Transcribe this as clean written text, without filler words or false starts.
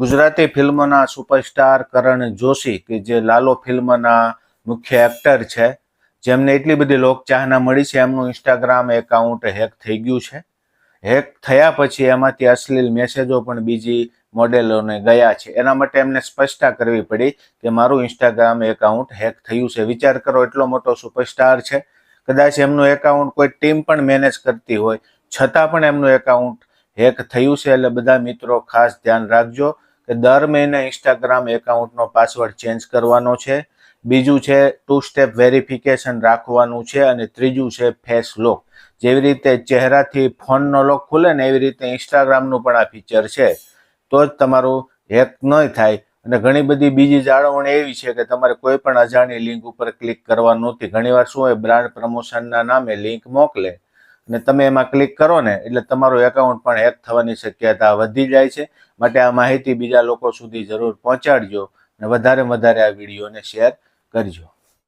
ગુજરાતી ફિલ્મના સુપરસ્ટાર કરણ જોશી કે જે લાલો ફિલ્મના મુખ્ય એક્ટર છે, જેમને એટલી બધી લોકચાહના મળી છે, એમનું ઇન્સ્ટાગ્રામ એકાઉન્ટ હેક થઈ ગયું છે. હેક થયા પછી એમાંથી અશ્લીલ મેસેજો પણ બીજી મોડેલોને ગયા છે. એના માટે એમને સ્પષ્ટતા કરવી પડી કે મારું ઇન્સ્ટાગ્રામ એકાઉન્ટ હેક થયું છે. વિચાર કરો, એટલો મોટો સુપરસ્ટાર છે, કદાચ એમનું એકાઉન્ટ કોઈ ટીમ પણ મેનેજ કરતી હોય, છતાં પણ એમનું એકાઉન્ટ હેક થયું છે. એટલે બધા મિત્રો ખાસ ધ્યાન રાખજો કે દર મહિને ઇન્સ્ટાગ્રામ એકાઉન્ટનો પાસવર્ડ ચેન્જ કરવાનો છે. બીજું છે 2 સ્ટેપ વેરિફિકેશન રાખવાનું છે. અને ત્રીજું છે ફેસ લોક. જેવી રીતે ચહેરાથી ફોનનો લોક ખુલે ને, એવી રીતે ઇન્સ્ટાગ્રામનું પણ આ ફીચર છે, તો જ તમારું હેક નહીં થાય. અને ઘણી બધી બીજી જાળવણી એવી છે કે તમારે કોઈ પણ અજાણી લિંક ઉપર ક્લિક કરવાનું નથી. ઘણીવાર શું હોય, બ્રાન્ડ પ્રમોશનના નામે લિંક મોકલે અને તમે એમાં ક્લિક કરો ને, એટલે તમારું એકાઉન્ટ પણ હેક થવાની શક્યતા વધી જાય છે. માટે આ માહિતી બીજા લોકો સુધી જરૂર પહોંચાડજો અને વધારે આ વિડીયોને શેર કરજો.